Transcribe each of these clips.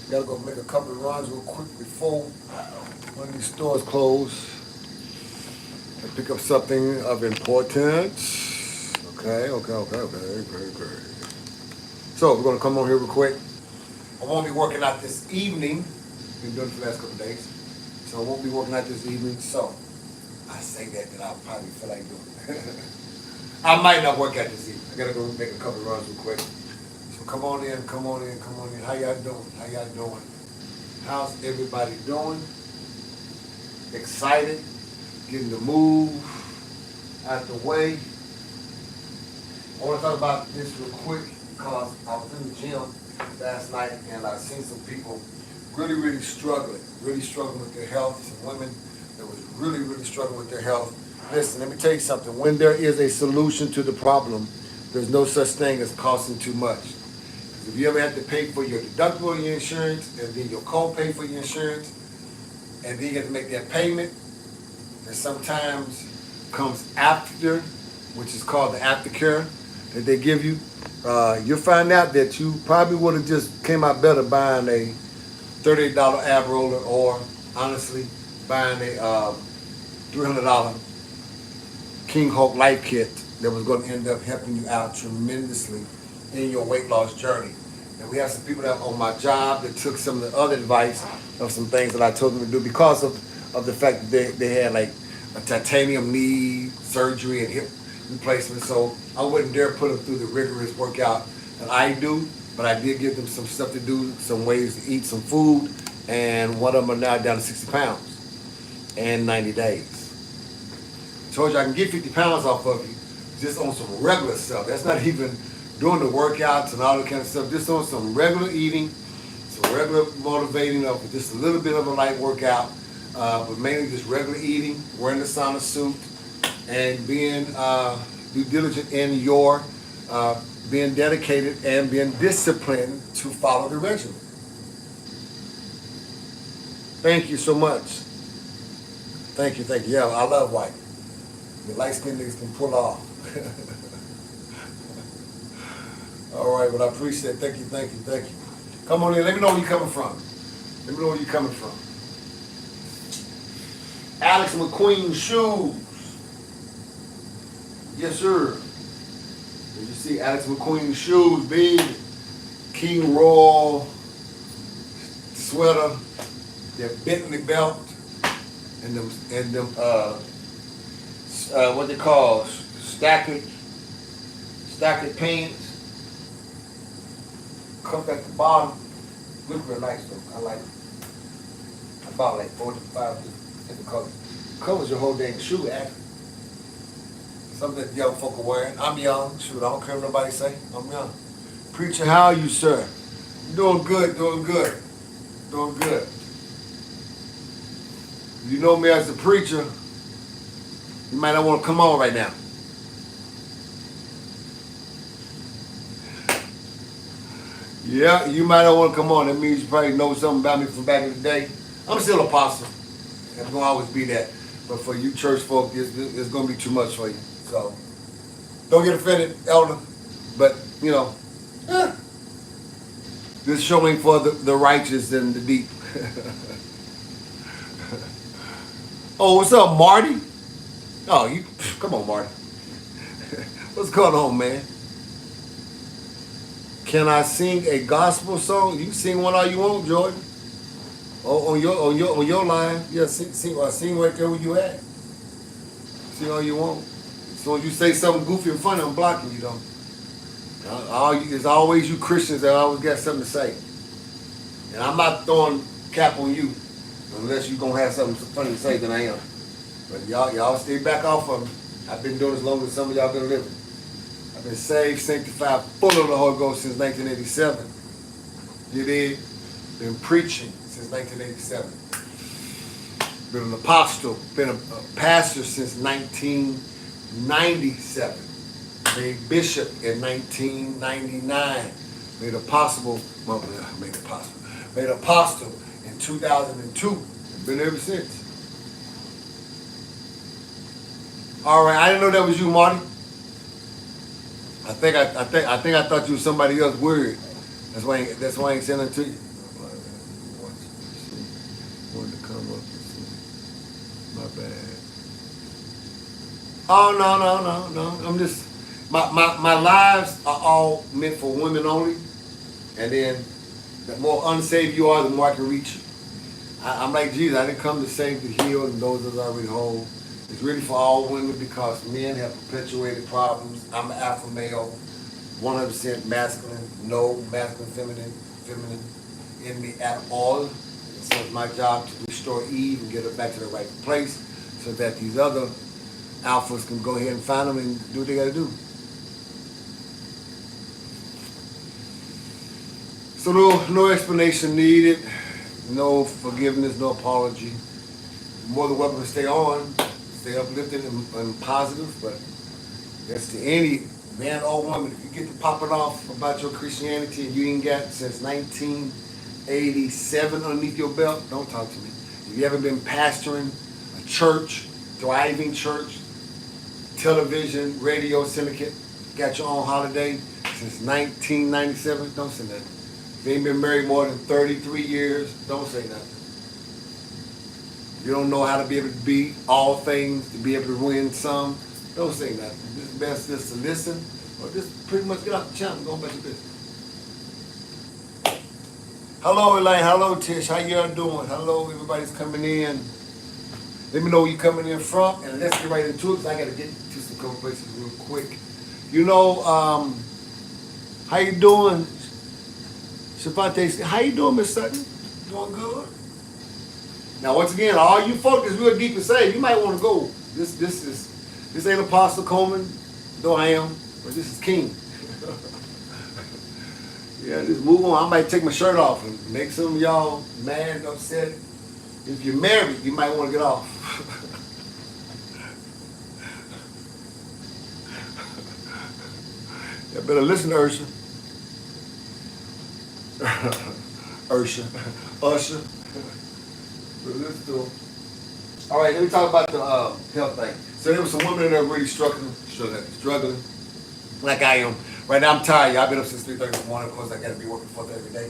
Gotta go make a couple of runs real quick before one of these stores close. And pick up something of importance. Okay. So we're gonna come on here real quick. I won't be working out this evening. Been doing it for the last couple of days. So I won't be working out this evening. So I say that I'll probably feel like doing it. I might not work out this evening. I gotta go make a couple of runs real quick. So come on in. How y'all doing? How's everybody doing? Excited? Getting the move out the way. I want to talk about this real quick because I was in the gym last night and I seen some people really struggling with their health. Some women that was really struggling with their health. Listen, let me tell you something. When there is a solution to the problem, there's no such thing as costing too much. If you ever have to pay for your deductible on your insurance and then your co-pay for your insurance, and then you have to make that payment, that sometimes comes after, which is called the aftercare that they give you, you'll find out that you probably would have just came out better buying a $38 ab roller or honestly buying a $300 KingHulk life kit that was going to end up helping you out tremendously in your weight loss journey. And we have some people that on my job that took some of the other advice of some things that I told them to do because of the fact that they had like a titanium knee surgery and hip replacement. So I wouldn't dare put them through the rigorous workout that I do, but I did give them some stuff to do, some ways to eat some food, and one of them are now down to 60 pounds in 90 days. I told you I can get 50 pounds off of you just on some regular stuff. That's not even doing the workouts and all that kind of stuff, just on some regular eating, some regular motivating of just a little bit of a light workout, but mainly just regular eating, wearing the sauna suit, and being due diligent in your being dedicated and being disciplined to follow the regimen. Thank you so much. Thank you. Yeah, I love white. The light-skinned niggas can pull off. All right, but I appreciate it. Thank you. Come on in. Let me know where you're coming from. Alex McQueen shoes. Yes, sir. You see Alex McQueen shoes, big King Royal sweater, their Bentley belt, and them what they call stacked pants. Cup at the bottom. Look real nice though. I like it. I bought like 45 different colors. Covers your whole dang shoe, actually. Something that young folk are wearing. I'm young. Shoot, I don't care what nobody say. I'm young. Preacher, how are you, sir? Doing good. You know me as a preacher. You might not want to come on right now. Yeah, you might not want to come on. That means you probably know something about me from back in the day. I'm still an apostle. I'm going to always be that. But for you church folk, it's going to be too much for you. So, don't get offended, elder. But, you know, this show ain't for the righteous and the deep. Oh, what's up, Marty? Oh, come on, Marty. What's going on, man? Can I sing a gospel song? You can sing one all you want, Jordan. On your line, yeah, sing right there where you at. Sing all you want. So when you say something goofy and funny, I'm blocking you though. There's always you Christians that always got something to say, and I'm not throwing cap on you unless you gonna have something funny to say than I am. But y'all stay back off of me. I've been doing this longer than some of y'all been living. I've been saved, sanctified, full of the Holy Ghost since 1987. You did? Been preaching since 1987. Been an apostle, been a pastor since 1997. Made bishop in 1999. Made apostle in 2002. Been ever since. All right, I didn't know that was you, Marty. I thought you was somebody else weird. That's why I ain't sending it to you. bad. Oh, no. I'm just, my lives are all meant for women only. And then the more unsaved you are, the more I can reach you. I'm like Jesus. I didn't come to save the healed and those that are already whole. It's really for all women because men have perpetuated problems. I'm an alpha male, 100% masculine, no masculine, feminine in me at all. And so it's my job to restore Eve and get her back to the right place so that these other alphas can go ahead and find them and do what they got to do. So no explanation needed, no forgiveness, no apology. More than welcome to stay on, stay uplifted and positive, but that's to any man or woman. If you get to popping off about your Christianity and you ain't got since 1987 underneath your belt, don't talk to me. If you haven't been pastoring a church, thriving church, television, radio syndicate, got your own holiday since 1997, don't say nothing. If you ain't been married more than 33 years, don't say nothing. You don't know how to be able to be all things, to be able to win some, don't say nothing. It's best just to listen or just pretty much get off the channel and go about your business. Hello, Elaine. Hello, Tish. How y'all doing? Hello, everybody's coming in. Let me know where you're coming in from, and let's get right into it because I got to get to some couple places real quick. You know, how you doing? Shavante, how you doing, Miss Sutton? Doing good? Now, once again, all you folks that's real deep and saved, you might want to go. This ain't Apostle Coleman, though I am, but this is King. Yeah, just move on. I might take my shirt off and make some of y'all mad and upset. If you're married, you might want to get off. You better listen to Ursha. Usher. Let's do it. All right, let me talk about the health thing. So there was some women that are really struggling, like I am. Right now I'm tired. I've been up since 3:30 in the morning. Of course, I got to be working for every day.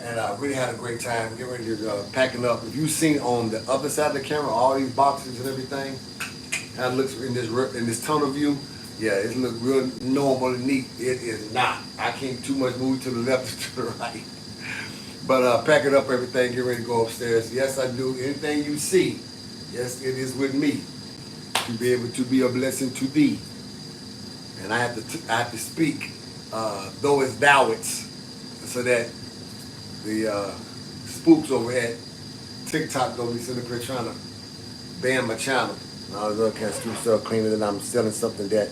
And I really had a great time getting ready to packing up. If you've seen on the other side of the camera, all these boxes and everything, how it looks in this tunnel view, yeah, it looks real normal and neat. It is not. I can't too much move to the left or to the right. But packing up everything, get ready to go upstairs. Yes, I do. Anything you see, yes, it is with me to be able to be a blessing to thee. And I have to speak, though it's thou it's, so that the spooks over at TikTok don't be sitting up here trying to ban my channel and all this other kind of stupid stuff, claiming that I'm selling something that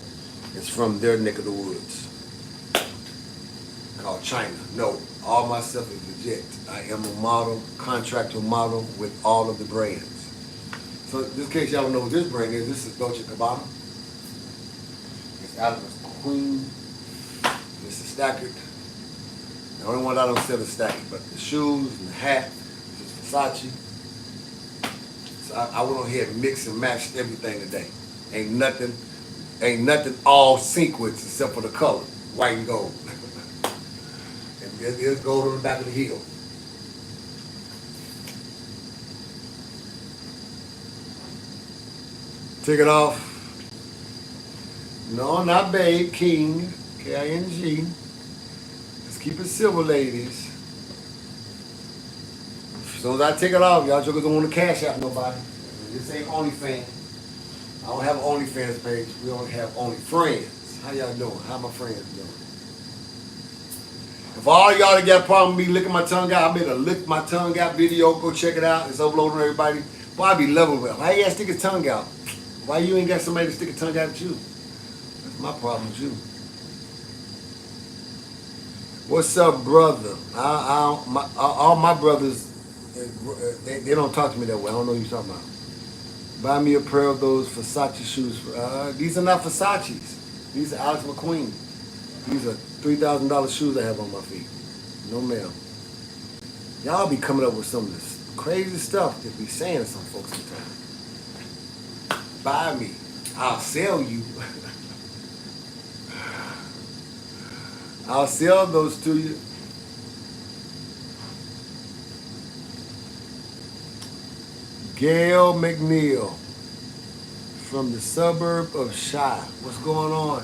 is from their neck of the woods called China. No, all my stuff is legit. I am a model, contractor model with all of the brands. So just in case y'all don't know what this brand is, this is Dolce & Gabbana. It's out of the Queen. This is Stackard. The only one I don't sell is Stackard, but the shoes and the hat, this is Versace. So I went on here and mixed and matched everything today. Ain't nothing all sequence except for the color, white and gold. And there's gold on the back of the heel. Take it off. No, not babe, King, K-I-N-G. Let's keep it civil, ladies. As soon as I take it off, y'all jokers don't want to cash out nobody. This ain't OnlyFans. I don't have an OnlyFans page. We only have OnlyFriends. How y'all doing? How my friends doing? If all y'all that got a problem with me licking my tongue out, I made a lick my tongue out video. Go check it out. It's uploaded on everybody. Boy, I be level with him. Why you gotta stick his tongue out? Why you ain't got somebody to stick a tongue out at you? That's my problem with you. What's up, brother? All my brothers, they don't talk to me that way. I don't know what you're talking about. Buy me a pair of those Versace shoes. These are not Versace's. These are Alex McQueen. These are $3,000 shoes I have on my feet. No ma'am. Y'all be coming up with some of this crazy stuff that be saying to some folks sometimes. Buy me. I'll sell you. I'll sell those to you. Gail McNeil. from the suburb of Chi. What's going on?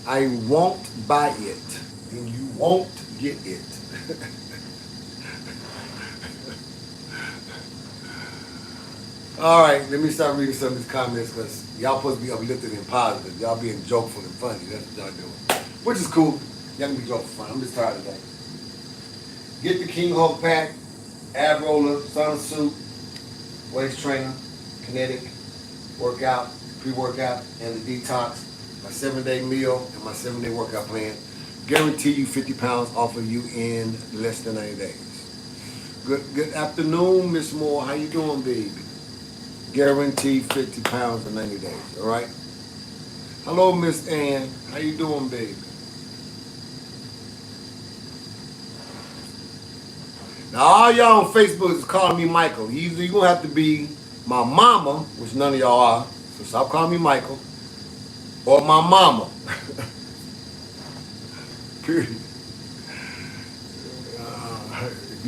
I won't buy it, and you won't get it. All right, let me start reading some of these comments because y'all supposed to be uplifted and positive. Y'all being jokeful and funny. That's what y'all doing. Which is cool. Y'all can be jokeful and funny. I'm just tired today. Get the King Hulk pack, ab roller, sun suit, waist trainer, kinetic, workout, pre-workout, and the detox, my 7-day meal, and my 7-day workout plan. Guarantee you 50 pounds off of you in less than 90 days. Good afternoon, Miss Moore. How you doing, baby? Guarantee 50 pounds in 90 days, all right? Hello, Miss Ann. How you doing, baby? Now, all y'all on Facebook is calling me Michael. Either you're going to have to be my mama, which none of y'all are, so stop calling me Michael, or my mama. Period.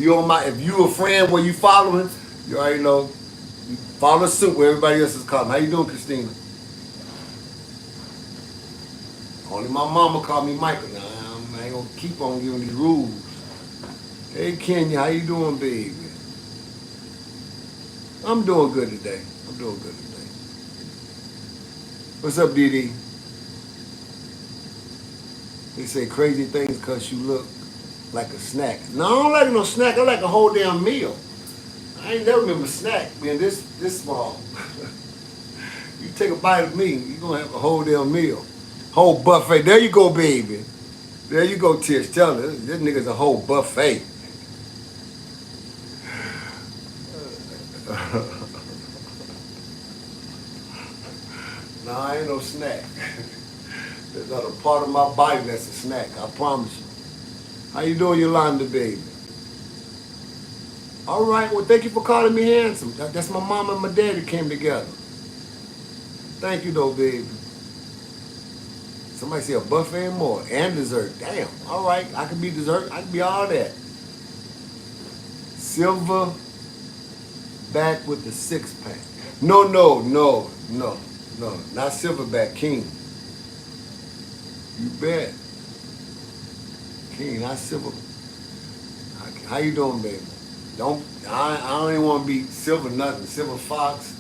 If you a friend where you following, you already know. You follow suit where everybody else is calling. How you doing, Christina? Only my mama called me Michael. Now, I ain't gonna keep on giving these rules. Hey, Kenya, how you doing, baby? I'm doing good today. What's up, Dee Dee? They say crazy things because you look like a snack. No, I don't like no snack. I like a whole damn meal. I ain't never remember snack being this small. You take a bite of me, you're going to have a whole damn meal. Whole buffet. There you go, baby. There you go, Tish. Tell her, this nigga's a whole buffet. No, I ain't no snack. There's not a part of my body that's a snack, I promise you. How you doing, Yolanda, baby? All right, well, thank you for calling me handsome. That's my mom and my daddy came together. Thank you, though, baby. Somebody say a buffet and more, and dessert. Damn, all right, I can be dessert. I can be all that. Silver back with the 6-pack. No, not silverback, King. You bet. King, not silver. How you doing, baby? I don't even want to be silver nothing. Silver fox.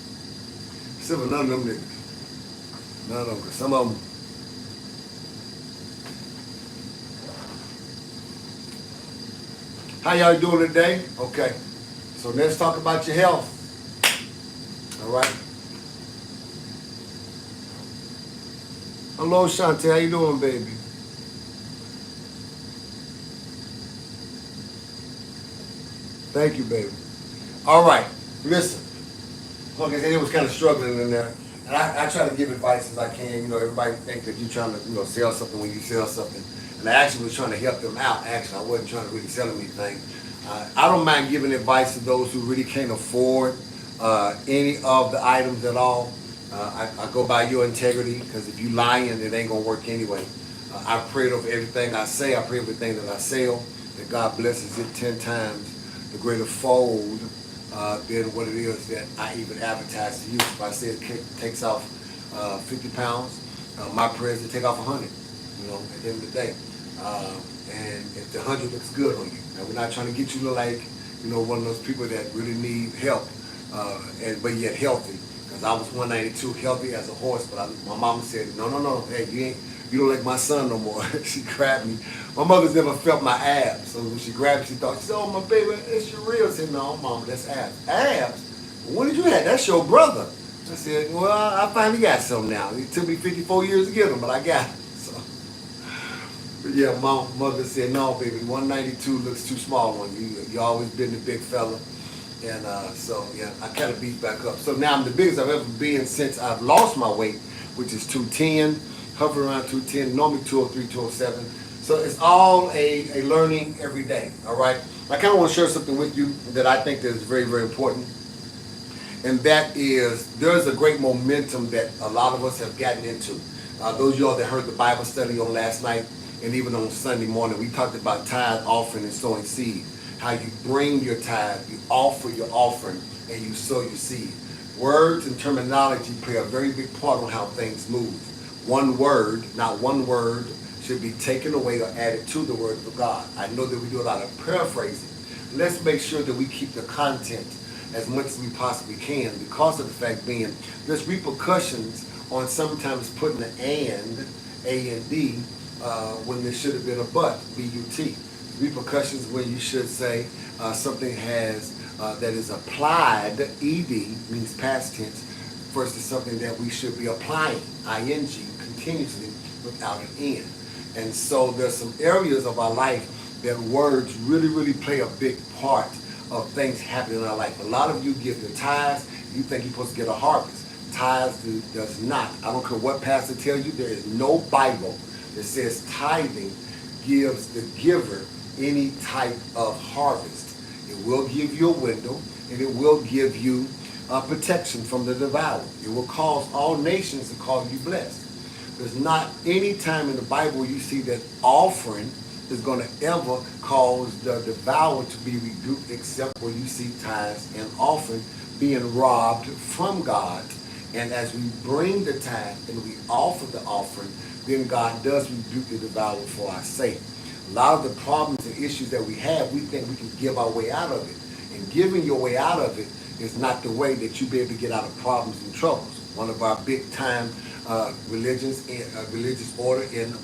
Silver none of them niggas. None of them, because some of them. How y'all doing today? Okay. So let's talk about your health. All right. Hello, Shantae. How you doing, baby? Thank you, baby. All right. Listen. Like I said, it was kind of struggling in there. And I try to give advice as I can. You know, everybody think that you're trying to, sell something when you sell something. And I actually was trying to help them out. Actually, I wasn't trying to really sell them anything. I don't mind giving advice to those who really can't afford any of the items at all. I go by your integrity, because if you lying, it ain't going to work anyway. I pray over everything I say. I pray everything that I sell, that God blesses it 10 times the greater fold than what it is that I even advertise to you. If I say it takes off 50 pounds, my prayer is to take off 100, at the end of the day. And if the 100 looks good on you. Now, we're not trying to get you to look like, one of those people that really need help, but yet healthy. Because I was 192, healthy as a horse, but my mama said, no, hey, you don't like my son no more. She grabbed me. My mother's never felt my abs, so when she grabbed me, she said, oh, my baby, it's your real. I said, no, mama, that's abs. Abs? When did you have? That's your brother. I said, well, I finally got some now. It took me 54 years to get them, but I got them. But yeah, my mother said, no, baby, 192 looks too small on you. You always been the big fella. And so, yeah, I kind of beat back up. So now I'm the biggest I've ever been since I've lost my weight, which is 210, hovering around 210, normally 203, 207. So it's all a learning every day, all right? I kind of want to share something with you that I think that is very, very important. And that is, there's a great momentum that a lot of us have gotten into. Those of y'all that heard the Bible study on last night, and even on Sunday morning, we talked about tithe, offering, and sowing seed. how you bring your tithe, you offer your offering, and you sow your seed. Words and terminology play a very big part on how things move. One word, not one word, should be taken away or added to the word of God. I know that we do a lot of paraphrasing. Let's make sure that we keep the content as much as we possibly can, because of the fact being there's repercussions on sometimes putting an and, A-N-D, when there should have been a but, B-U-T. Repercussions when you should say something has that is applied, ed means past tense, versus something that we should be applying, ing, continuously without an n. And so there's some areas of our life that words really, really play a big part of things happening in our life. A lot of you give your tithes, you think you're supposed to get a harvest. Tithes does not. I don't care what pastor tells you, there is no Bible that says tithing gives the giver any type of harvest. It will give you a window, and it will give you protection from the devourer. It will cause all nations to call you blessed. There's not any time in the Bible you see that offering is going to ever cause the devourer to be rebuked, except where you see tithes and offering being robbed from God. And as we bring the tithe and we offer the offering, then God does rebuke the devourer for our sake. A lot of the problems and issues that we have, we think we can give our way out of it. And giving your way out of it is not the way that you be able to get out of problems and troubles. One of our big time religious order in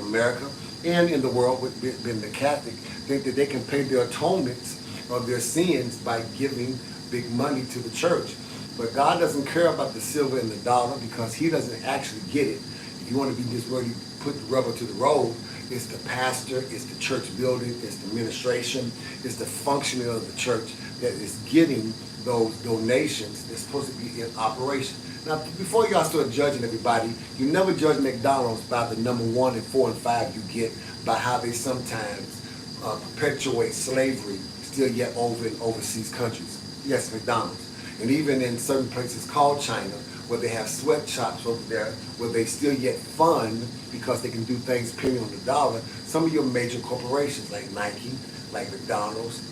America and in the world, being the Catholic, think that they can pay their atonements of their sins by giving big money to the church. But God doesn't care about the silver and the dollar, because he doesn't actually get it. If you want to be just ready to put the rubber to the road, it's the pastor, it's the church building, it's the administration, it's the functioning of the church that is getting those donations that's supposed to be in operation. Now, before y'all start judging everybody, you never judge McDonald's by the number 1 and 4 and 5 you get, by how they sometimes perpetuate slavery still yet over in overseas countries. Yes, McDonald's. And even in certain places called China, where they have sweatshops over there, where they still yet fund, because they can do things penny on the dollar, some of your major corporations like Nike, like McDonald's,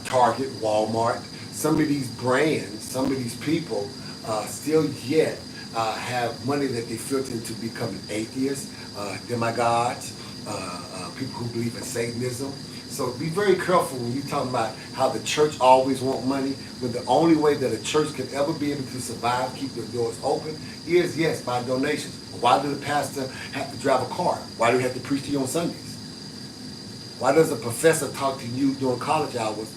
Target, Walmart, some of these brands, some of these people still yet have money that they filter into becoming atheists, demigods, people who believe in Satanism. So be very careful when you're talking about how the church always want money, when the only way that a church can ever be able to survive, keep their doors open, is, yes, by donations. Why does the pastor have to drive a car? Why do he have to preach to you on Sundays? Why does a professor talk to you during college hours?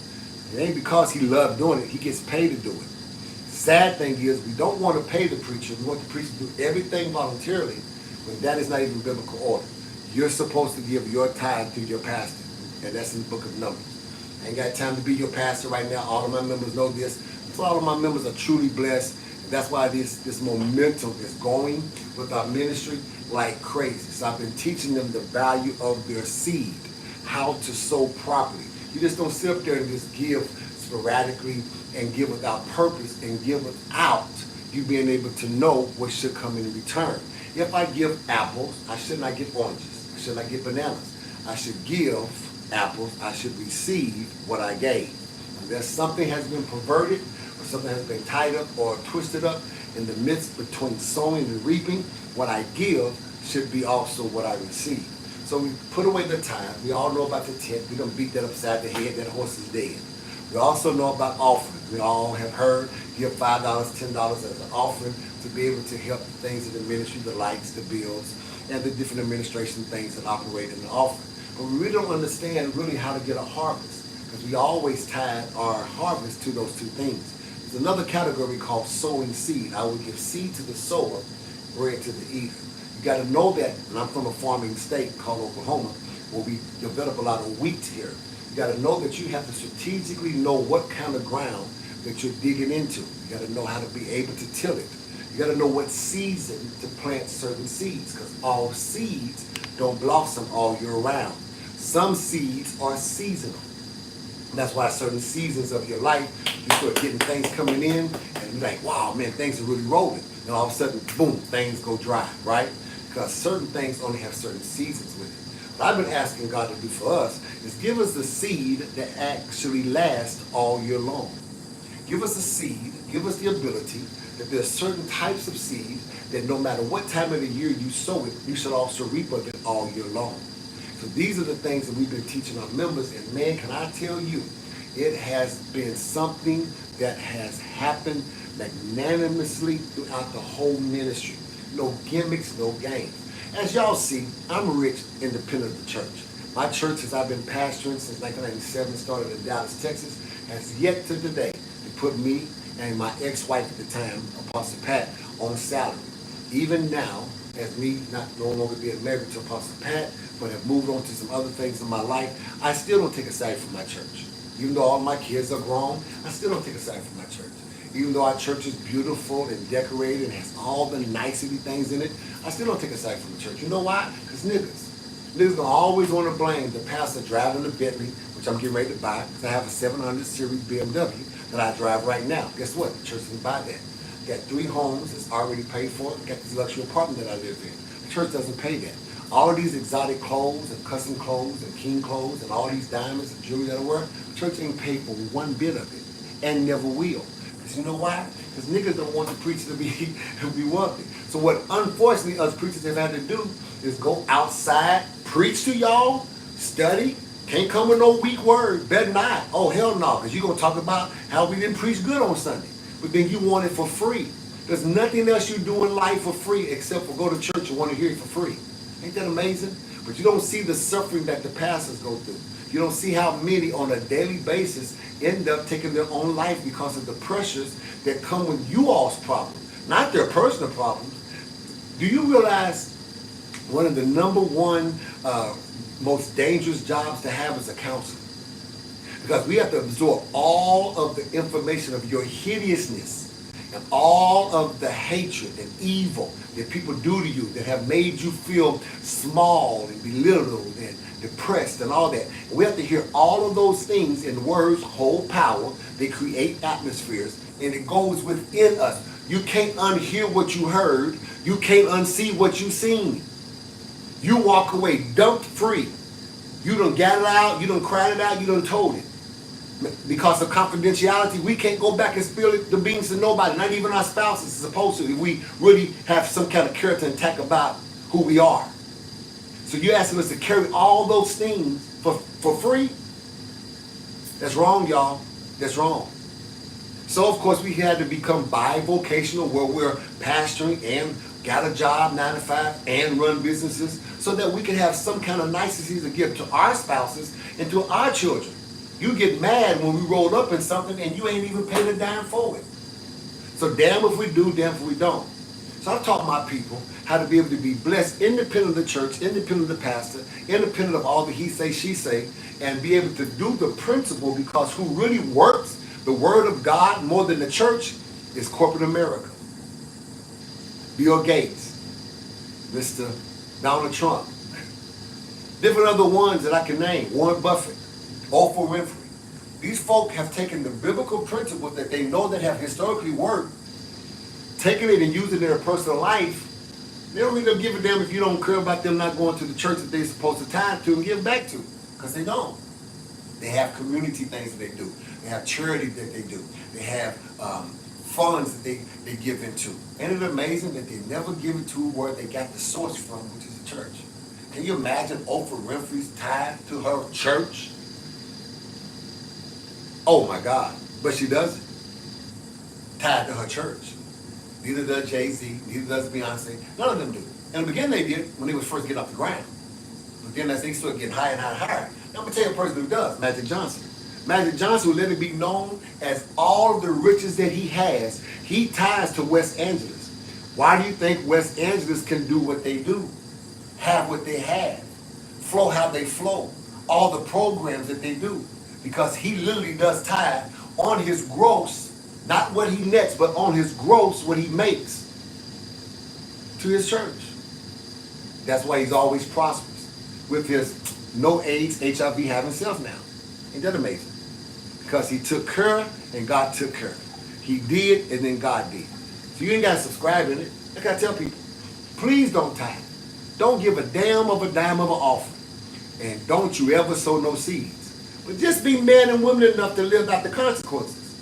It ain't because he loves doing it. He gets paid to do it. Sad thing is, we don't want to pay the preacher. We want the preacher to do everything voluntarily, when that is not even biblical order. You're supposed to give your tithe to your pastor, and that's in the book of Numbers. I ain't got time to be your pastor right now. All of my members know this. So all of my members are truly blessed. And that's why this momentum is going with our ministry like crazy. So I've been teaching them the value of their seed, how to sow properly. You just don't sit up there and just give sporadically and give without purpose and give without you being able to know what should come in return. If I give apples, I should not get oranges. I should not get bananas. I should give apples. I should receive what I gave. Unless something has been perverted, or something has been tied up or twisted up in the midst between sowing and reaping, what I give should be also what I receive. So we put away the tithe. We all know about the tenth. We don't beat that upside the head. That horse is dead. We also know about offering. We all have heard, give $5, $10 as an offering to be able to help the things in the ministry, the lights, the bills, and the different administration things that operate in the offering. But we really don't understand really how to get a harvest, because we always tie our harvest to those two things. There's another category called sowing seed. I will give seed to the sower, bread to the eater. You got to know that, and I'm from a farming state called Oklahoma, where we develop a lot of wheat here. You got to know that you have to strategically know what kind of ground that you're digging into. You got to know how to be able to till it. You got to know what season to plant certain seeds, because all seeds don't blossom all year round. Some seeds are seasonal. That's why certain seasons of your life, you start getting things coming in, and you're like, wow, man, things are really rolling. And all of a sudden, boom, things go dry, right? Because certain things only have certain seasons with it. what I've been asking God to do for us is give us the seed that actually lasts all year long. Give us a seed, give us the ability that there's certain types of seed that no matter what time of the year you sow it, you should also reap of it all year long. So these are the things that we've been teaching our members, and man, can I tell you, it has been something that has happened magnanimously throughout the whole ministry. No gimmicks, no games. As y'all see, I'm a rich, independent of the church. My church, as I've been pastoring since 1997, started in Dallas, Texas, has yet to today to put me and my ex-wife at the time, Apostle Pat, on salary. Even now, as me no longer being married to Apostle Pat, but have moved on to some other things in my life, I still don't take a salary from my church. Even though all my kids are grown, I still don't take a salary from my church. Even though our church is beautiful and decorated and has all the nicety things in it, I still don't take a salary from the church. You know why? Because niggas gonna always want to blame the pastor driving the Bentley, which I'm getting ready to buy, because I have a 700 series BMW that I drive right now. Guess what? The church doesn't buy that. Got 3 homes that's already paid for. Got this luxury apartment that I live in. The church doesn't pay that. All of these exotic clothes and custom clothes and king clothes and all these diamonds and jewelry that I wear, the church ain't paid for one bit of it and never will. Because you know why? Because niggas don't want the preacher to be wealthy. So what unfortunately us preachers have had to do is go outside, preach to y'all, study, can't come with no weak word, better not. Oh hell no, because you're going to talk about how we didn't preach good on Sunday. But then you want it for free. There's nothing else you do in life for free except for go to church and want to hear it for free. Ain't that amazing? But you don't see the suffering that the pastors go through. You don't see how many on a daily basis end up taking their own life because of the pressures that come with you all's problems, not their personal problems. Do you realize one of the number one most dangerous jobs to have is a counselor? Because we have to absorb all of the information of your hideousness and all of the hatred and evil that people do to you that have made you feel small and belittled and depressed and all that. And we have to hear all of those things, and words hold power. They create atmospheres, and it goes within us. You can't unhear what you heard. You can't unsee what you seen. You walk away dumped free. You done got it out. You done cried it out. You done told it. Because of confidentiality, we can't go back and spill the beans to nobody, not even our spouses is supposed to, if we really have some kind of character intact about who we are. So you're asking us to carry all those things for free? That's wrong, y'all. That's wrong. So, of course, we had to become bivocational, where we're pastoring and got a job, 9 to 5, and run businesses, so that we can have some kind of niceties to give to our spouses and to our children. You get mad when we roll up in something and you ain't even paid a dime for it. So damn if we do, damn if we don't. So I've taught my people how to be able to be blessed, independent of the church, independent of the pastor, independent of all the he say, she say, and be able to do the principle, because who really works the word of God more than the church is corporate America. Bill Gates, Mr. Donald Trump, different other ones that I can name, Warren Buffett, Oprah Winfrey. These folk have taken the biblical principles that they know that have historically worked, taking it and using it in their personal life. They don't really give a damn if you don't care about them not going to the church that they're supposed to tithe to and give back to, because they don't. They have community things that they do. They have charity that they do. They have funds that they give into. Ain't it amazing that they never give it to where they got the source from, which is the church? Can you imagine Oprah Winfrey's tithe to her church? Oh my God. But she doesn't. Tied to her church. Neither does Jay-Z, neither does Beyonce. None of them do. In the beginning they did when they was first getting off the ground. But then as they started getting higher and higher and higher. Now I'm going to tell you a person who does, Magic Johnson. Magic Johnson will let it be known as all of the riches that he has, he ties to West Angeles. Why do you think West Angeles can do what they do? Have what they have. Flow how they flow. All the programs that they do. Because he literally does tithe on his gross, not what he nets, but on his gross, what he makes to his church. That's why he's always prosperous with his no AIDS, HIV having self now. Ain't that amazing? Because he took care and God took care. He did and then God did. So you ain't got to subscribe in it. Like I tell people, please don't tithe. Don't give a damn of a dime of an offering. And don't you ever sow no seeds. But just be man and woman enough to live out the consequences.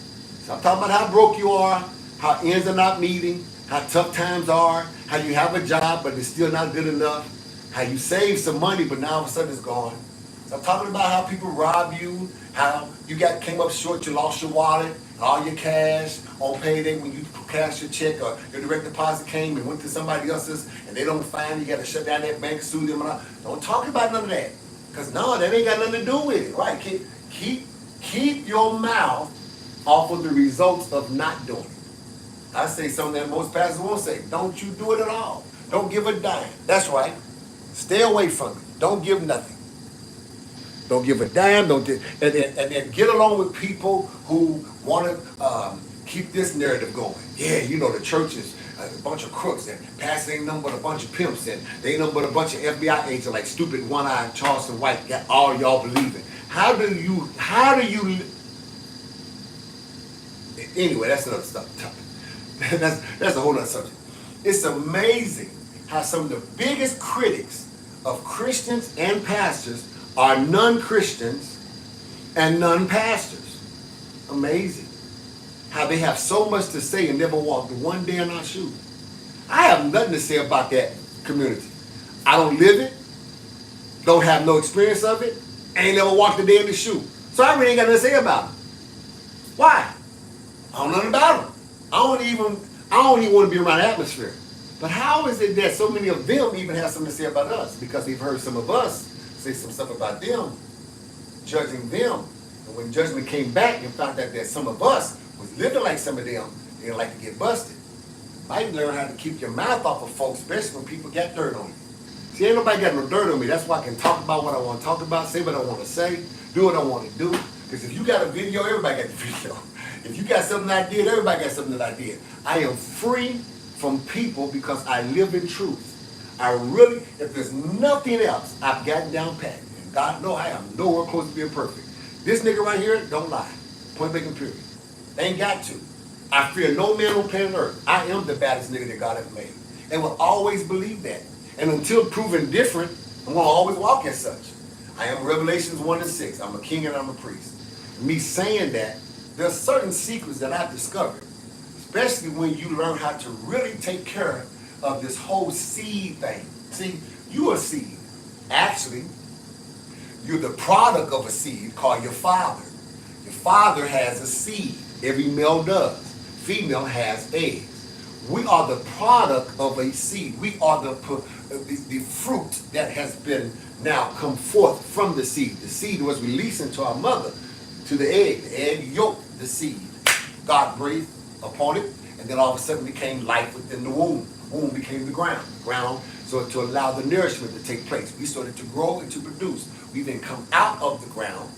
So I'm talking about how broke you are, how ends are not meeting, how tough times are, how you have a job but it's still not good enough, how you save some money but now all of a sudden it's gone. So I'm talking about how people rob you, how you came up short, you lost your wallet, all your cash on payday when you cashed your check or your direct deposit came and went to somebody else's and they don't find you, got to shut down that bank, sue them. Don't talk about none of that. Because no, that ain't got nothing to do with it. Right? Keep your mouth off of the results of not doing it. I say something that most pastors won't say. Don't you do it at all. Don't give a dime. That's right. Stay away from it. Don't give nothing. Don't give a dime. Don't and then get along with people who want to keep this narrative going. Yeah, you know the church is a bunch of crooks and pastors ain't nothing but a bunch of pimps and they ain't nothing but a bunch of FBI agents like stupid one-eyed Charleston White. Got all y'all believing. How do you? Anyway, that's another topic. That's a whole other subject. It's amazing how some of the biggest critics of Christians and pastors are non-Christians and non-pastors. Amazing. How they have so much to say and never walked one day in our shoes. I have nothing to say about that community. I don't live it, don't have no experience of it, ain't never walked a day in the shoe. So I really ain't got nothing to say about them. Why? I don't know nothing about them. I don't even want to be around the atmosphere. But how is it that so many of them even have something to say about us? Because they've heard some of us say some stuff about them, judging them. And when judgment came back and found out that some of us was living like some of them, they didn't like to get busted. You might learn how to keep your mouth off of folks, especially when people got dirt on you. See, ain't nobody got no dirt on me. That's why I can talk about what I want to talk about, say what I want to say, do what I want to do. Because if you got a video, everybody got the video. If you got something I did, everybody got something that I did. I am free from people because I live in truth. I really, if there's nothing else, I've gotten down pat. And God knows I am nowhere close to being perfect. This nigga right here, don't lie. Point blank and period. They ain't got to. I fear no man on planet Earth. I am the baddest nigga that God ever made. And will always believe that. And until proven different, I'm going to always walk as such. I am Revelations 1-6. I'm a king and I'm a priest. Me saying that, there's certain secrets that I've discovered, especially when you learn how to really take care of this whole seed thing. See, you're a seed. Actually, you're the product of a seed called your father. Your father has a seed. Every male does. Female has eggs. We are the product of a seed. We are the fruit that has been now come forth from the seed. The seed was released into our mother, to the egg. The egg yolked the seed. God breathed upon it, and then all of a sudden became life within the womb. The womb became the ground. The ground, so to allow the nourishment to take place. We started to grow and to produce. We then come out of the ground.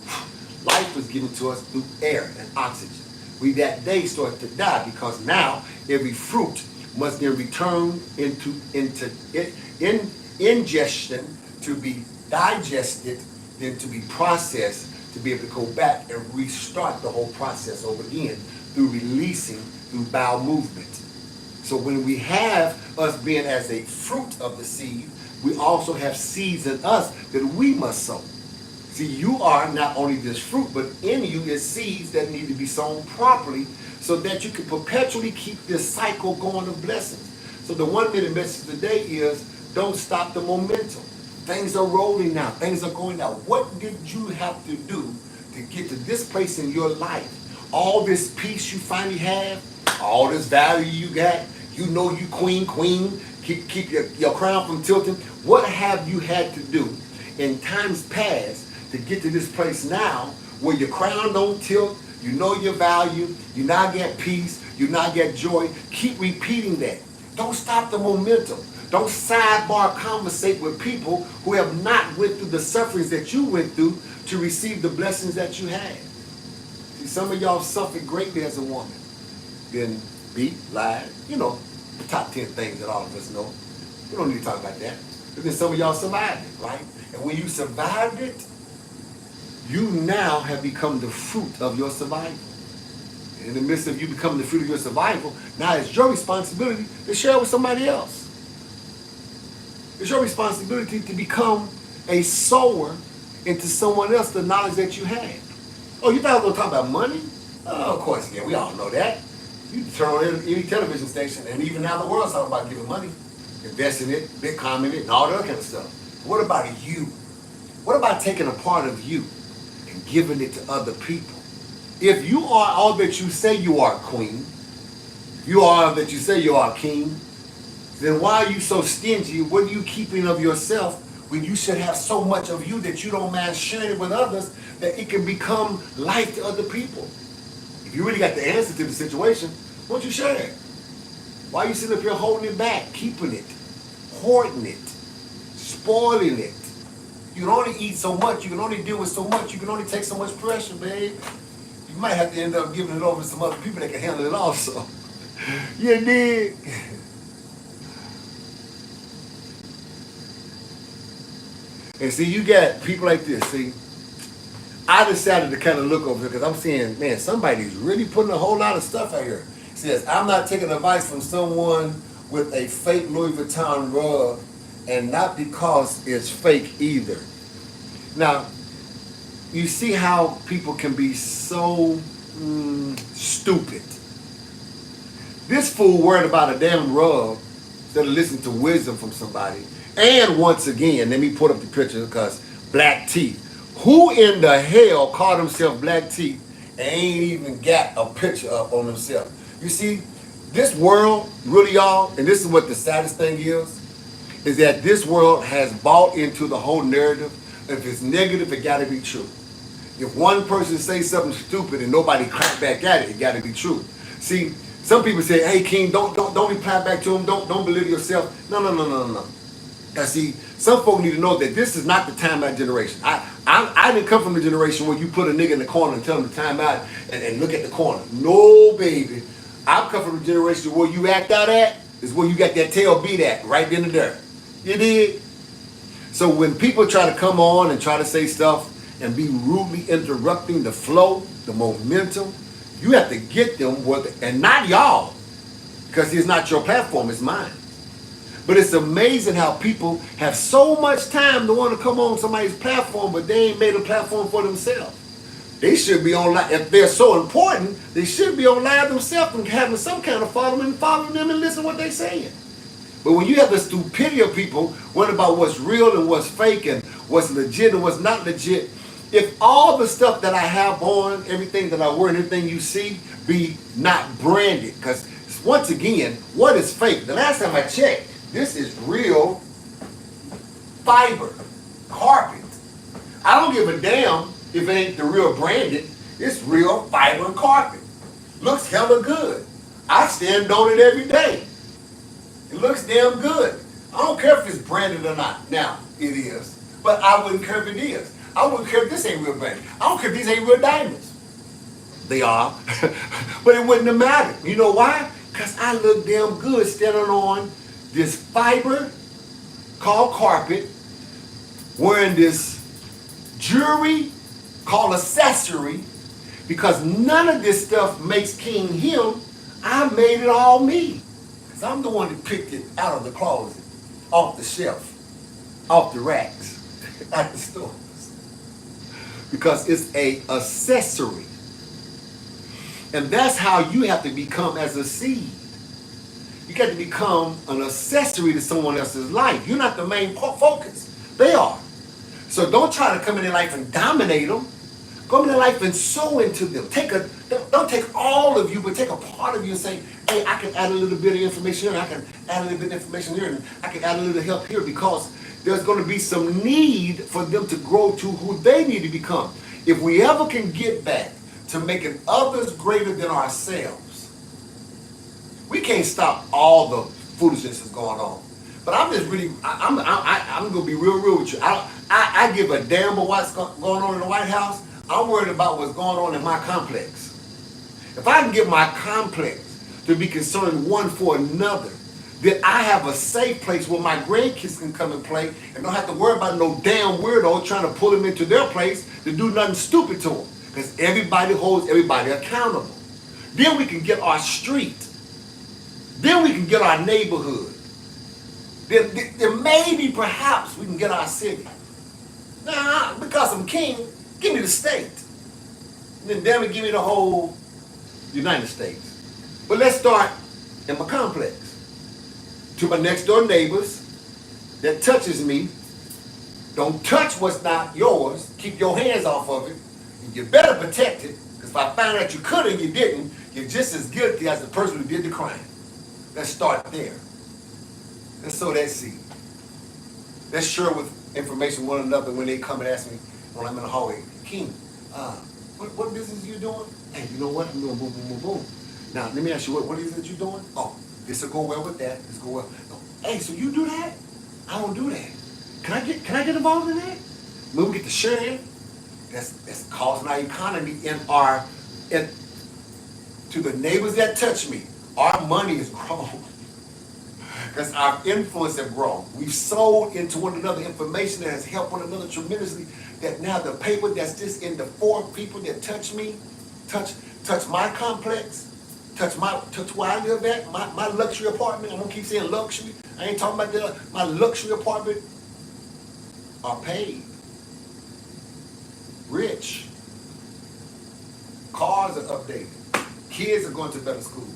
Life was given to us through air and oxygen. We that day started to die because now every fruit must then return into ingestion to be digested, then to be processed, to be able to go back and restart the whole process over again through releasing, through bowel movement. So when we have us being as a fruit of the seed, we also have seeds in us that we must sow. See, you are not only this fruit, but in you is seeds that need to be sown properly so that you can perpetually keep this cycle going of blessings. So the 1 minute message today is, don't stop the momentum. Things are rolling now. Things are going now. What did you have to do to get to this place in your life? All this peace you finally have, all this value you got, you know you queen, keep your crown from tilting. What have you had to do in times past to get to this place now where your crown don't tilt, you know your value, you now get peace, you now get joy? Keep repeating that. Don't stop the momentum. Don't sidebar conversate with people who have not went through the sufferings that you went through to receive the blessings that you had. See, some of y'all suffered greatly as a woman. Been beat, lied, you know, the top 10 things that all of us know. We don't need to talk about that. But then some of y'all survived it, right? And when you survived it, you now have become the fruit of your survival. In the midst of you becoming the fruit of your survival, now it's your responsibility to share with somebody else. It's your responsibility to become a sower into someone else the knowledge that you had. Oh, you thought I was going to talk about money? Oh, of course, yeah, we all know that. You turn on any television station, and even now the world's talking about giving money, investing it, Bitcoin in it, and all that kind of stuff. What about you? What about taking a part of you and giving it to other people? If you are all that you say you are, queen, you are all that you say you are, king, then why are you so stingy? What are you keeping of yourself when you should have so much of you that you don't mind sharing it with others, that it can become life to other people? If you really got the answer to the situation, why don't you share it? Why are you sitting up here holding it back, keeping it, hoarding it, spoiling it? You can only eat so much, you can only deal with so much, you can only take so much pressure, babe. You might have to end up giving it over to some other people that can handle it also. You dig? And see, you got people like this, see. I decided to kind of look over here because I'm seeing, man, somebody's really putting a whole lot of stuff out here. It says, I'm not taking advice from someone with a fake Louis Vuitton rug, and not because it's fake either. Now, you see how people can be so stupid. This fool worried about a damn rug instead of listening to wisdom from somebody. And once again, let me put up the picture because black teeth. Who in the hell called himself Black Teeth and ain't even got a picture up on himself? You see, this world, really y'all, and this is what the saddest thing is that this world has bought into the whole narrative. If it's negative, it gotta be true. If one person says something stupid and nobody clap back at it, it gotta be true. See, some people say, hey King, don't reply back to him, don't belittle yourself. No. Now see, some folk need to know that this is not the time out generation. I didn't come from the generation where you put a nigga in the corner and tell him to time out and look at the corner. No, baby. I've come from the generation where you act out at is where you got that tail beat at, right then and there. You did? So when people try to come on and try to say stuff and be rudely interrupting the flow, the momentum, you have to get them with, and not y'all, because it's not your platform, it's mine. But it's amazing how people have so much time to want to come on somebody's platform, but they ain't made a platform for themselves. They should be on live. If they're so important, they should be on live themselves and having some kind of following them and listen to what they're saying. But when you have the stupidity of people worrying about what's real and what's fake and what's legit and what's not legit, if all the stuff that I have on, everything that I wear and everything you see, be not branded, because once again, what is fake? The last time I checked, this is real fiber, carpet. I don't give a damn if it ain't the real branded. It's real fiber carpet. Looks hella good. I stand on it every day. It looks damn good. I don't care if it's branded or not. Now, it is. But I wouldn't care if it is. I wouldn't care if this ain't real branded. I don't care if these ain't real diamonds. They are. But it wouldn't have mattered. You know why? Because I look damn good standing on this fiber called carpet, wearing this jewelry called accessory, because none of this stuff makes King him. I made it all me. Because I'm the one that picked it out of the closet, off the shelf, off the racks, at the stores. Because it's a accessory. And that's how you have to become as a seed. You got to become an accessory to someone else's life. You're not the main focus. They are. So don't try to come in their life and dominate them. Come in their life and sow into them. Don't take all of you, but take a part of you and say, hey, I can add a little bit of information here, and I can add a little bit of information here, and I can add a little help here, because there's going to be some need for them to grow to who they need to become. If we ever can get back to making others greater than ourselves, we can't stop all the foolishness that's going on. But I'm just really, I'm going to be real with you. I give a damn about what's going on in the White House. I'm worried about what's going on in my complex. If I can get my complex to be concerned one for another, then I have a safe place where my grandkids can come and play and don't have to worry about no damn weirdo trying to pull them into their place to do nothing stupid to them. Because everybody holds everybody accountable. Then we can get our street. Then we can get our neighborhood. Then maybe, perhaps, we can get our city. awesome king, give me the state. And then damn it, give me the whole United States. But let's start in my complex. To my next door neighbors that touches me, don't touch what's not yours. Keep your hands off of it. And you better protect it, because if I find out you could and you didn't, you're just as guilty as the person who did the crime. Let's start there. Let's sow that seed. Let's share with information one another when they come and ask me when I'm in the hallway, King, what business are you doing? Hey, you know what? I'm doing boom, boom, boom, boom. Now, let me ask you, what is it you're doing? Oh, this will go well with that. This will go well. No. Hey, so you do that? I don't do that. Can I get involved in that? When we get to sharing, that's causing our economy to the neighbors that touch me. Our money is grown. Because our influence have grown. We've sold into one another information that has helped one another tremendously. That now the paper that's just in the 4 people that touch me, touch my complex, touch where I live at, my luxury apartment. I'm gonna keep saying luxury. I ain't talking about my luxury apartment. Are paid. Rich. Cars are updated. Kids are going to better school.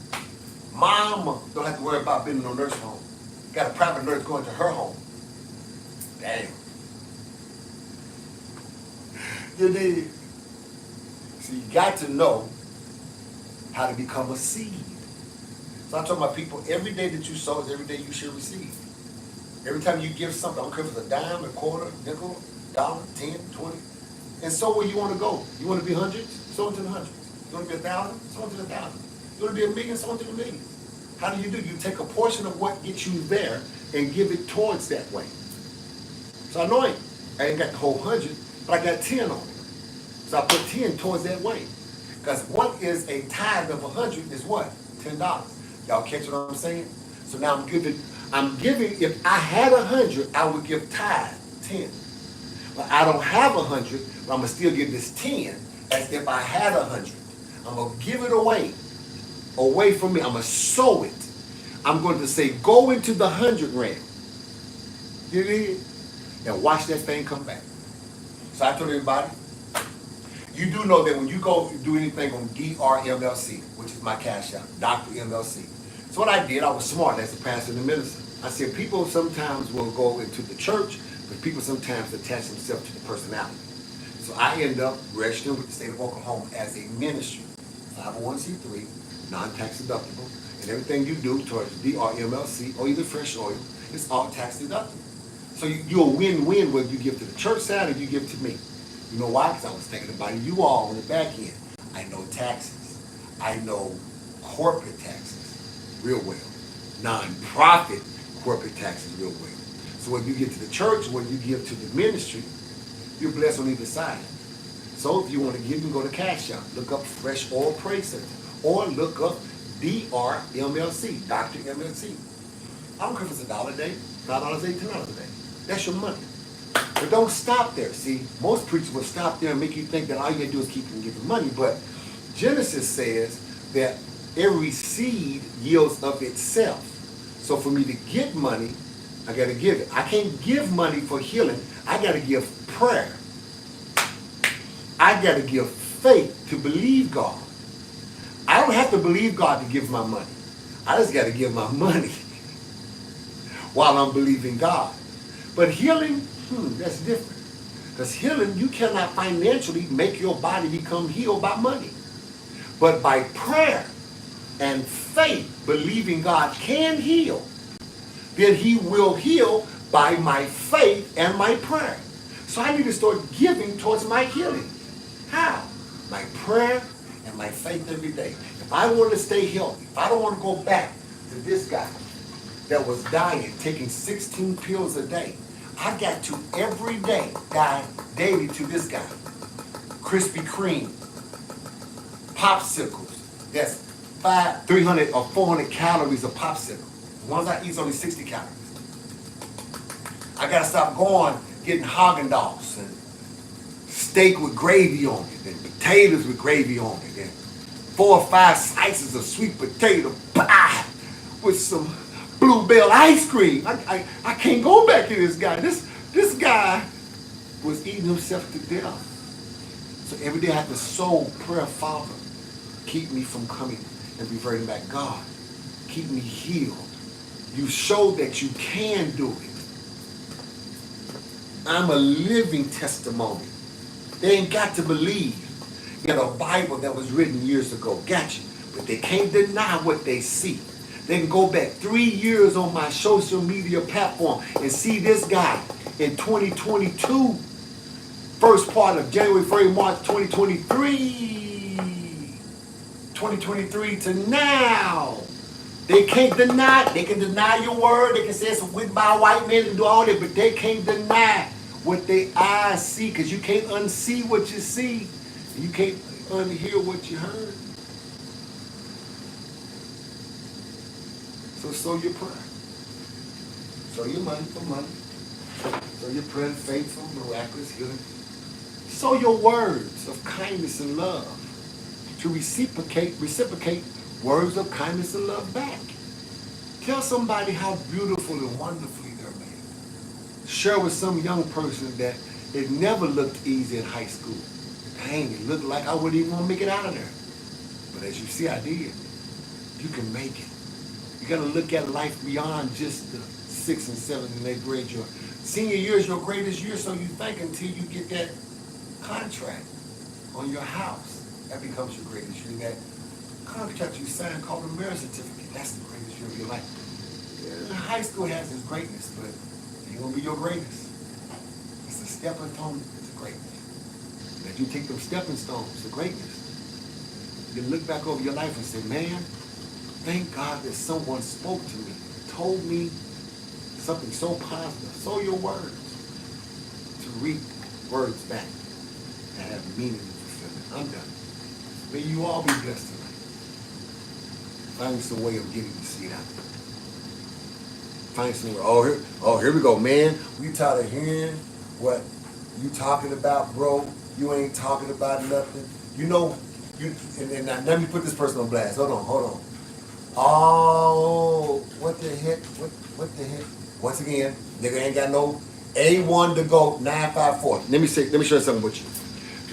Mama don't have to worry about being in no nursing home. Got a private nurse going to her home. Damn. You dig? So you got to know how to become a seed. So I tell my people, every day that you sow is every day you should receive. Every time you give something, I don't care if it's a dime, a quarter, nickel, dollar, 10, 20. And so where you want to go. You want to be hundreds? Sow into the hundreds. You want to be 1,000? Sow into the 1,000. You want to be a million? Sow into the millions. How do? You take a portion of what gets you there and give it towards that way. So I know I ain't got the whole 100, but I got 10 on it. So I put 10 towards that way. Because what is a tithe of 100 is what? $10. Y'all catch what I'm saying? So now I'm giving, if I had 100, I would give tithe 10. But I don't have 100, but I'm going to still give this 10 as if I had 100. I'm going to give it away from me. I'm going to sow it. I'm going to say, go into the 100 realm. You did? And watch that thing come back. So I told everybody, you do know that when you go do anything on DRMLC, which is my cash out, Dr. MLC. So what I did, I was smart as a pastor and a minister. I said people sometimes will go into the church, but people sometimes attach themselves to the personality. So I end up registering with the state of Oklahoma as a ministry, 501c3, non-tax deductible, and everything you do towards DRMLC or either fresh oil, it's all tax deductible. So you're a win-win whether you give to the church side or you give to me. You know why? Because I was thinking about you all on the back end. I know taxes. I know corporate taxes real well. Non-profit corporate taxes real well. So when you give to the church, when you give to the ministry, you're blessed on either side. So if you want to give, you can go to Cash App. Look up Fresh Oil Praise Center. Or look up DRMLC, Dr. MLC. I don't care if it's $1 a day, $5 a day, $10 a day. That's your money. But don't stop there. See, most preachers will stop there and make you think that all you gotta do is keep and give the money. But Genesis says that every seed yields of itself. So for me to get money, I gotta give it. I can't give money for healing. I gotta give prayer. I gotta give faith to believe God. I don't have to believe God to give my money. I just gotta give my money while I'm believing God. But healing, that's different. Because healing, you cannot financially make your body become healed by money. But by prayer and faith, believing God can heal, then he will heal by my faith and my prayer. So I need to start giving towards my healing. How? My prayer and my faith every day. If I want to stay healthy, if I don't want to go back to this guy that was dying, taking 16 pills a day, I got to every day die daily to this guy. Krispy Kreme, popsicles, that's 300 or 400 calories a popsicle. The ones I eat is only 60 calories. I gotta stop going, getting Haagen-Dazs and steak with gravy on it, and potatoes with gravy on it, and 4 or 5 slices of sweet potato pie with some Bluebell ice cream. I can't go back to this guy. This guy was eating himself to death. So every day I had to soul prayer, Father, keep me from coming and reverting back. God, keep me healed. You showed that you can do it. I'm a living testimony. They ain't got to believe in a Bible that was written years ago. Gotcha. But they can't deny what they see. They can go back 3 years on my social media platform and see this guy in 2022, first part of January, February, March 2023 to now. They can't deny it. They can deny your word. They can say it's written by a white man and do all that, but they can't deny what their eyes see, because you can't unsee what you see. And you can't unhear what you heard. So sow your prayer. Sow your money for money. Sow your prayer, faithful, miraculous healing. Sow your words of kindness and love to reciprocate words of kindness and love back. Tell somebody how beautiful and wonderfully they're made. Share with some young person that it never looked easy in high school. Dang, it looked like I wouldn't even want to make it out of there. But as you see, I did. You can make it. You got to look at life beyond just the 6th and 7th and 8th grade. Your senior year is your greatest year, so you think until you get that contract on your house. That becomes your greatest year. That contract you signed called a marriage certificate. That's the greatest year of your life. Yeah, high school has its greatness, but it ain't gonna be your greatest. It's a stepping stone to greatness. That you take those stepping stones to greatness. You look back over your life and say, man, thank God that someone spoke to me, told me something so positive. Sow your words to reap words back that have meaning and fulfillment. I'm done. May you all be blessed tonight. Find some way of getting the seed out there. Find some way. Here we go, man. We tired of hearing what you talking about, bro. You ain't talking about nothing. You know, and now let me put this person on blast. Hold on. Oh, what the heck? What the heck? Once again, nigga ain't got no A1 to go 954. Let me share something with you.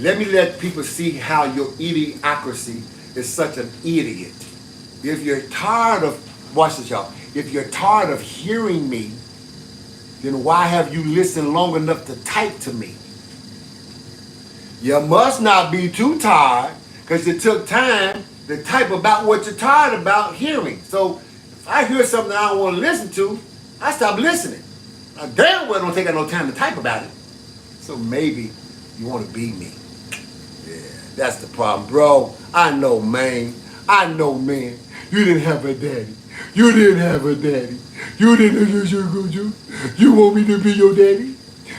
Let me let people see how your idiocracy is such an idiot. If you're tired of, watch this, y'all. If you're tired of hearing me, then why have you listened long enough to type to me? You must not be too tired, because you took time to type about what you're tired about hearing. So if I hear something I don't want to listen to, I stop listening. I damn well don't take no time to type about it. So maybe you want to be me. Yeah, that's the problem, bro. I know, man. You didn't have a daddy. You want me to be your daddy?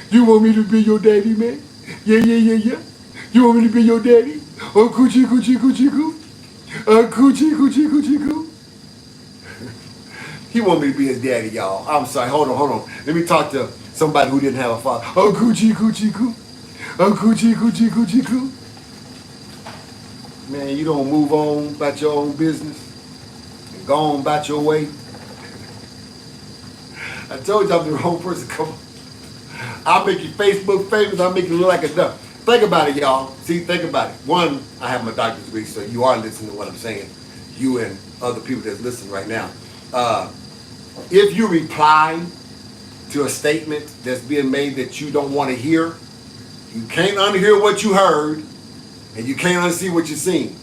You want me to be your daddy, man? Yeah. You want me to be your daddy? Oh, coochie. Coochie. He want me to be his daddy, y'all. I'm sorry. Hold on. Let me talk to somebody who didn't have a father. Oh, coochie. Oh, coochie. Man, you don't move on about your own business and go on about your way. I told you I'm the wrong person. Come on. I'll make you Facebook famous. I'll make you look like a duck. Think about it, y'all. Think about it. One, I have my doctor's degree, so you are listening to what I'm saying. You and other people that's listening right now. If you reply to a statement that's being made that you don't want to hear, you can't unhear what you heard, and you can't unsee what you've seen.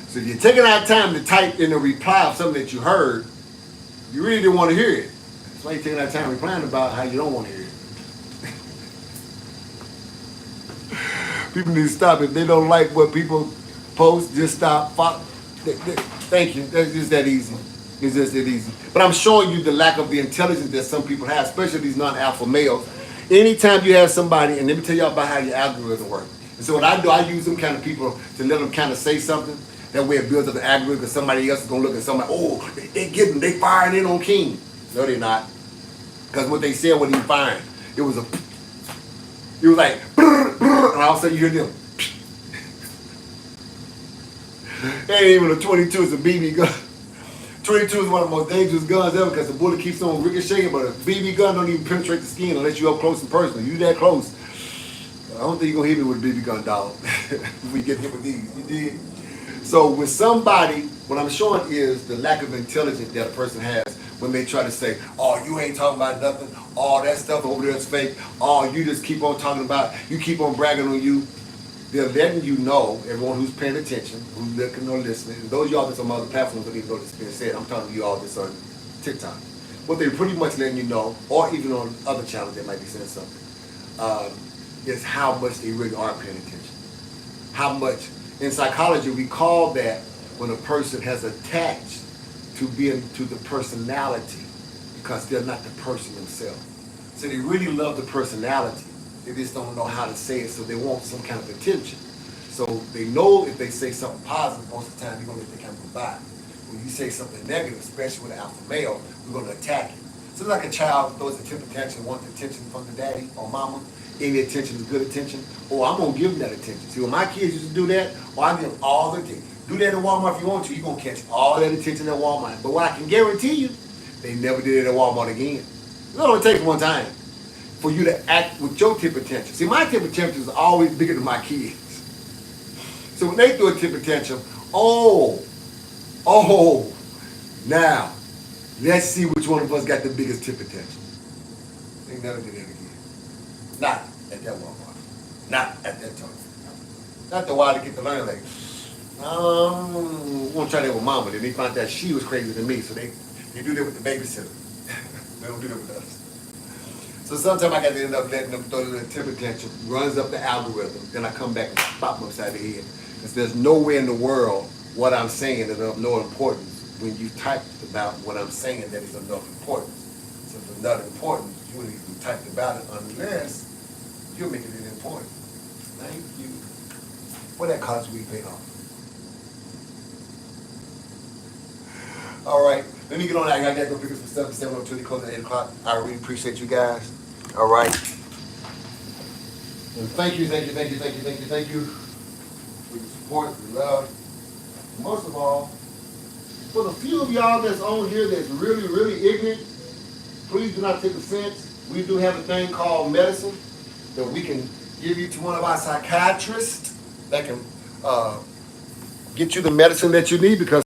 So if you're taking out time to type in a reply of something that you heard, you really didn't want to hear it. That's why you're taking out time replying about how you don't want to hear it. People need to stop. If they don't like what people post, just stop. Thank you. That's just that easy. It's just that easy. But I'm showing you the lack of the intelligence that some people have, especially these non-alpha males. Anytime you have somebody, and let me tell y'all about how your algorithm works. And so what I do, I use them kind of people to let them kind of say something. That way it builds up the algorithm, because somebody else is going to look at somebody, oh, they firing in on King. No, they're not. Because what they said wasn't even firing. It was like, brr, brr, and all of a sudden you hear them. It ain't even a 22, it's a BB gun. 22 is one of the most dangerous guns ever, because the bullet keeps on ricocheting, but a BB gun don't even penetrate the skin unless you're up close and personal. You that close. I don't think you're gonna hit me with a BB gun, dog. If we get hit with these, you did. So with somebody, what I'm showing is the lack of intelligence that a person has when they try to say, "Oh, you ain't talking about nothing. All that stuff over there is fake. Oh, you just keep on talking about. You keep on bragging on you." They're letting you know, everyone who's paying attention, who's looking or listening, and those of y'all that's on other platforms don't even know this being said. I'm talking to you all that's on TikTok. What they're pretty much letting you know, or even on other channels they might be saying something, is how much they really are paying attention. How much, in psychology, we call that when a person has attached to being to the personality because they're not the person themselves. So they really love the personality. They just don't know how to say it, so they want some kind of attention. So they know if they say something positive, most of the time, you're going to let the camera by. When you say something negative, especially with an alpha male, we're going to attack it. So it's like a child throws a temper tantrum, wants attention from the daddy or mama. Any attention is good attention. Or I'm going to give them that attention. See, when my kids used to do that, or I give them all the attention. Do that in Walmart if you want to. You're going to catch all that attention at Walmart. But what I can guarantee you, they never did it at Walmart again. It only takes one time for you to act with your temper tantrum. See, my temper tantrum is always bigger than my kids. So when they throw a temper tantrum, now, let's see which one of us got the biggest temper tantrum. They never did it again. Not at that Walmart. Not at that Target. Not the while to get to learn, like, won't try that with mama. Then they found that she was crazier than me, so they do that with the babysitter. They don't do that with us. So sometimes I got to end up letting them throw the temper tantrum, runs up the algorithm, then I come back and pop them upside the head. Because there's nowhere in the world what I'm saying is of no importance when you typed about what I'm saying that is of no importance. So if it's not important, you wouldn't even type about it unless you're making it important. Thank you. What that college we paid off. All right, let me get on that. I gotta go pick up some stuff. 7:02, close at 8 o'clock. I really appreciate you guys. All right. And thank you for your support, your love. And most of all, for the few of y'all that's on here that's really, really ignorant, please do not take offense. We do have a thing called medicine that we can give you to one of our psychiatrists that can get you the medicine that you need because